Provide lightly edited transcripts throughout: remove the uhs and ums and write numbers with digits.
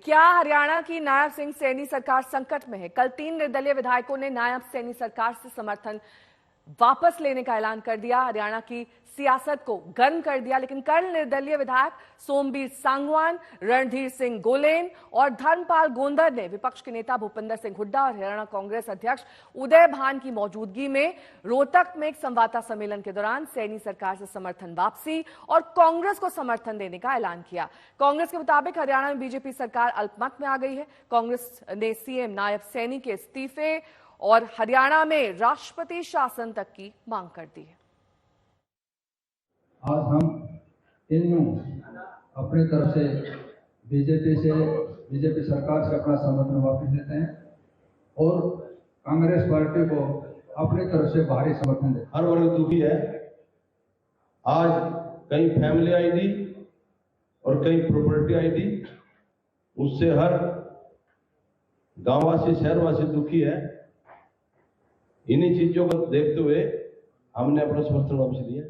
क्या हरियाणा की नायब सिंह सैनी सरकार संकट में है? कल 3 निर्दलीय विधायकों ने नायब सैनी सरकार से समर्थन वापस लेने का ऐलान कर दिया। हरियाणा की सियासत को गर्म कर दिया। लेकिन कल निर्दलीय विधायक सोमबीर सांगवान, रणधीर सिंह गोलेन और धर्मपाल गोंदर ने विपक्ष के नेता भूपिंदर सिंह हुड्डा और हरियाणा कांग्रेस अध्यक्ष उदय भान की मौजूदगी में रोहतक में एक संवाददाता सम्मेलन के दौरान सैनी सरकार से समर्थन वापसी और कांग्रेस को समर्थन देने का ऐलान किया। कांग्रेस के मुताबिक हरियाणा में बीजेपी सरकार अल्पमत में आ गई है। कांग्रेस ने सीएम नायब सैनी के इस्तीफे और हरियाणा में राष्ट्रपति शासन तक की मांग कर दी है। आज हम तीनों अपनी तरफ से बीजेपी सरकार से अपना समर्थन वापस लेते हैं और कांग्रेस पार्टी को अपनी तरफ से भारी समर्थन देते हैं। हर वर्ग दुखी है। आज कहीं फैमिली आईडी और कहीं प्रॉपर्टी आईडी, उससे हर गांववासी शहरवासी दुखी है। इन्हीं चीजों को देखते हुए हमने अपना समर्थन वापस लिया।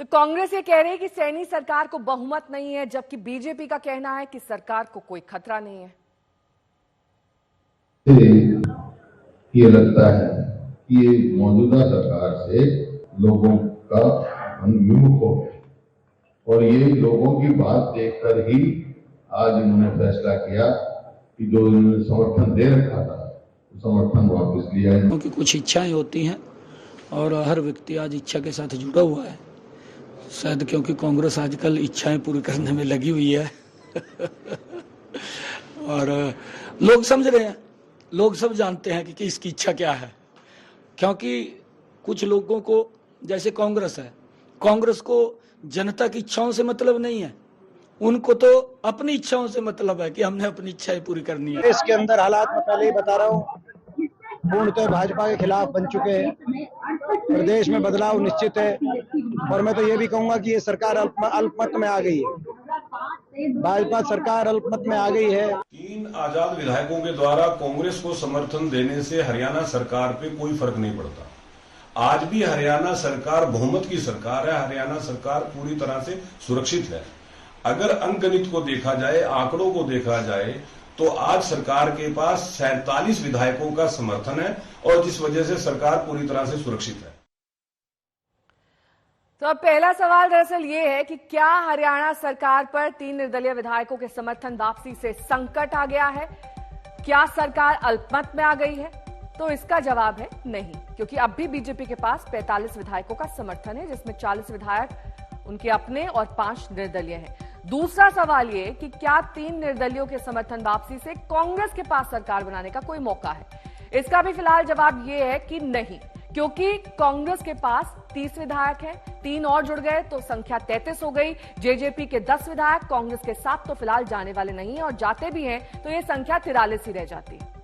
तो कांग्रेस ये कह रही है कि सैनी सरकार को बहुमत नहीं है, जबकि बीजेपी का कहना है कि सरकार को कोई खतरा नहीं है। ये लगता है कि ये मौजूदा सरकार से लोगों का मन विमुख हो गया और ये लोगों की बात देखकर ही आज इन्होंने फैसला किया कि जो इन्होंने समर्थन दे रखा था समर्थन वापस लिया है। क्योंकि कुछ इच्छाएं होती हैं और हर व्यक्ति आज इच्छा के साथ जुड़ा हुआ है। शायद क्योंकि कांग्रेस आजकल इच्छाएं पूरी करने में लगी हुई है और लोग समझ रहे हैं, लोग सब जानते हैं कि इसकी इच्छा क्या है। क्योंकि कुछ लोगों को, जैसे कांग्रेस है, कांग्रेस को जनता की इच्छाओं से मतलब नहीं है, उनको तो अपनी इच्छाओं से मतलब है कि हमने अपनी इच्छाएं पूरी करनी है। इसके अंदर हालात मैं पहले ही बता रहा हूँ, पूर्णतः भाजपा के खिलाफ बन चुके हैं। प्रदेश में बदलाव निश्चित है और मैं तो ये भी कहूंगा कि ये सरकार अल्पमत में आ गई है। भाजपा सरकार अल्पमत में आ गई है। 3 आजाद विधायकों के द्वारा कांग्रेस को समर्थन देने से हरियाणा सरकार पे कोई फर्क नहीं पड़ता। आज भी हरियाणा सरकार बहुमत की सरकार है। हरियाणा सरकार पूरी तरह से सुरक्षित है। अगर अंकगणित को देखा जाए, आंकड़ों को देखा जाए, तो आज सरकार के पास 47 विधायकों का समर्थन है और जिस वजह से सरकार पूरी तरह से सुरक्षित है। तो अब पहला सवाल दरअसल ये है कि क्या हरियाणा सरकार पर 3 निर्दलीय विधायकों के समर्थन वापसी से संकट आ गया है? क्या सरकार अल्पमत में आ गई है? तो इसका जवाब है नहीं, क्योंकि अब भी बीजेपी के पास 45 विधायकों का समर्थन है, जिसमें 40 विधायक उनके अपने और 5 निर्दलीय हैं। दूसरा सवाल ये कि क्या 3 निर्दलियों के समर्थन वापसी से कांग्रेस के पास सरकार बनाने का कोई मौका है? इसका भी फिलहाल जवाब ये है कि नहीं, क्योंकि कांग्रेस के पास 30 विधायक हैं, 3 और जुड़ गए तो संख्या 33 हो गई। जेजेपी के 10 विधायक, कांग्रेस के 7 तो फिलहाल जाने वाले नहीं है और जाते भी हैं तो ये संख्या 43 ही रह जाती है।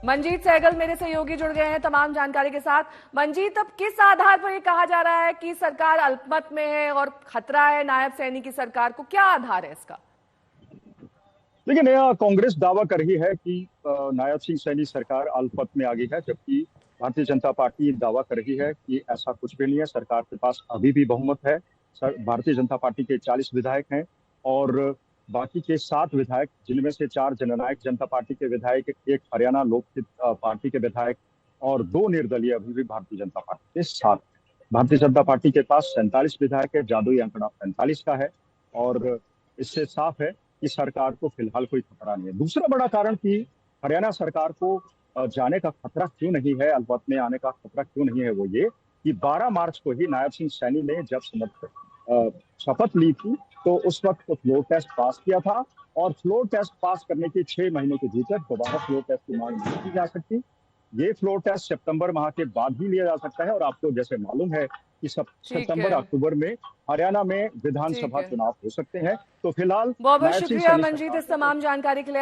मंजीत सहगल मेरे सहयोगी जुड़ गए हैं तमाम जानकारी के साथ। मंजीत, अब किस आधार पर यह कहा जा रहा है कि सरकार अल्पमत में है और खतरा है नायब सैनी की सरकार को? क्या आधार है इसका? लेकिन कांग्रेस दावा कर रही है कि नायब सिंह सैनी सरकार अल्पमत में आ गई है, जबकि भारतीय जनता पार्टी दावा कर रही है कि ऐसा कुछ भी नहीं है। सरकार के पास अभी भी बहुमत है। भारतीय जनता पार्टी के 40 विधायक हैं और बाकी के 7 विधायक, जिनमें से 4 जननायक जनता पार्टी के विधायक, 1 हरियाणा लोकहित पार्टी के विधायक और 2 निर्दलीय अभी भी भारतीय जनता पार्टी के साथ। भारतीय जनता पार्टी के पास 47 विधायक है, जादुई आंकड़ा 45 का है और इससे साफ है कि सरकार को फिलहाल कोई खतरा नहीं है। दूसरा बड़ा कारण कि हरियाणा सरकार को जाने का खतरा क्यों नहीं है, अल्पमत में आने का खतरा क्यों नहीं है, वो ये कि 12 मार्च को ही नायब सिंह सैनी ने जब शपथ ली थी तो उस वक्त तो फ्लोर टेस्ट पास किया था और फ्लोर टेस्ट पास करने के 6 महीने के भीतर दोबारा फ्लोर टेस्ट की मांग नहीं की जा सकती। ये फ्लोर टेस्ट सितंबर माह के बाद भी लिया जा सकता है और आपको जैसे मालूम है कि सितंबर अक्टूबर में हरियाणा में विधानसभा चुनाव हो सकते हैं। तो फिलहाल बहुत बहुत शुक्रिया मंजीत इस तमाम जानकारी के लिए।